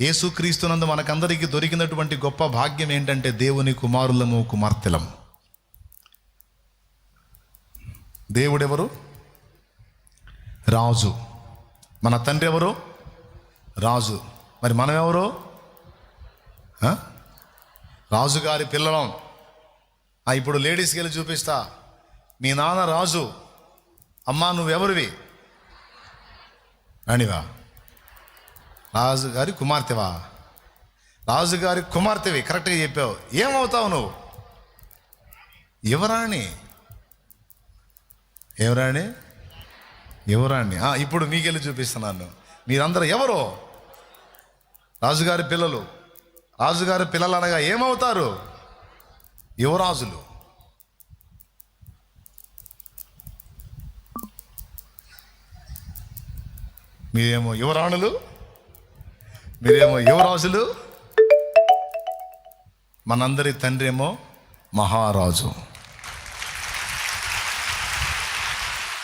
యేసుక్రీస్తునందు మనకందరికీ దొరికినటువంటి గొప్ప భాగ్యం ఏంటంటే దేవుని కుమారులము కుమార్తెలం. దేవుడెవరు? రాజు. మన తండ్రి ఎవరు? రాజు. మరి మనం ఎవరు? రాజుగారి పిల్లలం. ఇప్పుడు లేడీస్కి వెళ్ళి చూపిస్తా. మీ నాన్న రాజు, అమ్మా నువ్వెవరివి? అనివా? రాజుగారి కుమార్తెవా? రాజుగారి కుమార్తెవి, కరెక్ట్గా చెప్పావు. ఏమవుతావు నువ్వు? యువరాణి. ఎవరాణి? యువరాణి. ఇప్పుడు మీకెళ్ళి చూపిస్తున్నాను. మీరందరూ ఎవరు? రాజుగారి పిల్లలు. రాజుగారి పిల్లలు అనగా ఏమవుతారు? యువరాజులు. మీరేమో యువరాణులు, మీరేమో యువరాజులు. మనందరి తండ్రి ఏమో మహారాజు.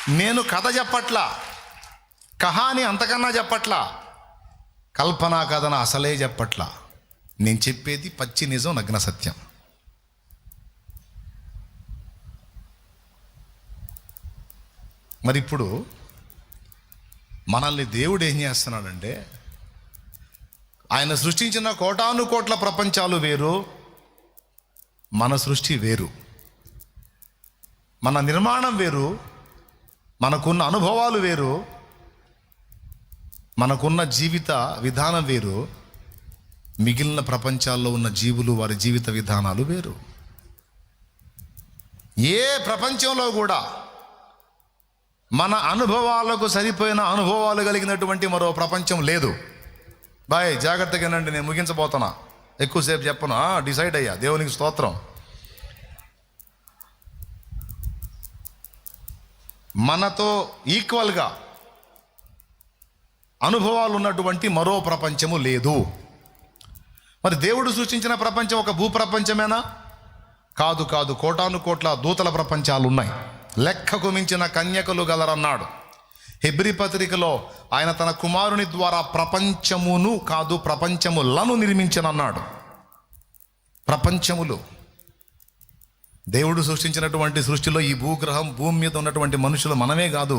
నేను కథ చెప్పట్లా, కహాని అంతకన్నా చెప్పట్లా, కల్పనా కథన అసలే చెప్పట్లా. నేను చెప్పేది పచ్చి నిజం, నగ్న సత్యం. మరి ఇప్పుడు మనల్ని దేవుడు ఏం చేస్తున్నాడంటే, ఆయన సృష్టించిన కోటాను కోట్ల ప్రపంచాలు వేరు, మన సృష్టి వేరు, మన నిర్మాణం వేరు, మనకున్న అనుభవాలు వేరు, మనకున్న జీవిత విధానం వేరు, మిగిలిన ప్రపంచాల్లో ఉన్న జీవులు వారి జీవిత విధానాలు వేరు. ఏ ప్రపంచంలో కూడా మన అనుభవాలకు సరిపోయిన అనుభవాలు కలిగినటువంటి మరో ప్రపంచం లేదు. బాయ్ జాగ్రత్తగానండి, నేను ముగించబోతున్నా, ఎక్కువసేపు చెప్పను. డిసైడ్ అయ్యా, దేవునికి స్తోత్రం. మనతో ఈక్వల్గా అనుభవాలు ఉన్నటువంటి మరో ప్రపంచము లేదు. మరి దేవుడు సృష్టించిన ప్రపంచం ఒక భూప్రపంచమేనా? కాదు కాదు, కోటాను కోట్ల దూతల ప్రపంచాలు ఉన్నాయి. లెక్కకు మించిన కన్యకలు గలరన్నాడు. హెబ్రీ పత్రికలో ఆయన తన కుమారుని ద్వారా ప్రపంచమును కాదు ప్రపంచములను నిర్మించనన్నాడు. ప్రపంచములు. దేవుడు సృష్టించినటువంటి సృష్టిలో ఈ భూగ్రహం, భూమి మీద ఉన్నటువంటి మనుషులు మనమే కాదు,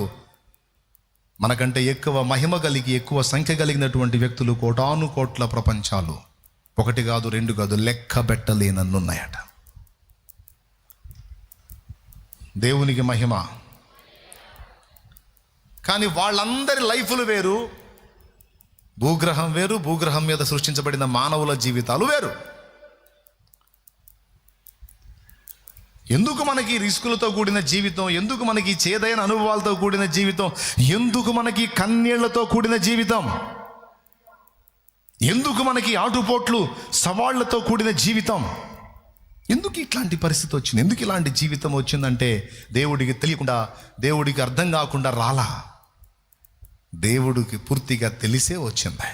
మనకంటే ఎక్కువ మహిమ కలిగి ఎక్కువ సంఖ్య కలిగినటువంటి వ్యక్తులు కోటాను కోట్ల ప్రపంచాలు. ఒకటి కాదు, రెండు కాదు, లెక్క పెట్టలేనన్నున్నాయట. దేవునికి మహిమ. కానీ వాళ్ళందరి లైఫ్లు వేరు, భూగ్రహం వేరు, భూగ్రహం మీద సృష్టించబడిన మానవుల జీవితాలు వేరు. ఎందుకు మనకి రిస్కులతో కూడిన జీవితం? ఎందుకు మనకి చేదైన అనుభవాలతో కూడిన జీవితం? ఎందుకు మనకి కన్నీళ్లతో కూడిన జీవితం? ఎందుకు మనకి ఆటుపోట్లు సవాళ్లతో కూడిన జీవితం? ఎందుకు ఇట్లాంటి పరిస్థితి వచ్చింది? ఎందుకు ఇలాంటి జీవితం వచ్చిందంటే దేవుడికి తెలియకుండా, దేవుడికి అర్థం కాకుండా రాలా, దేవుడికి పూర్తిగా తెలిసే వచ్చింది.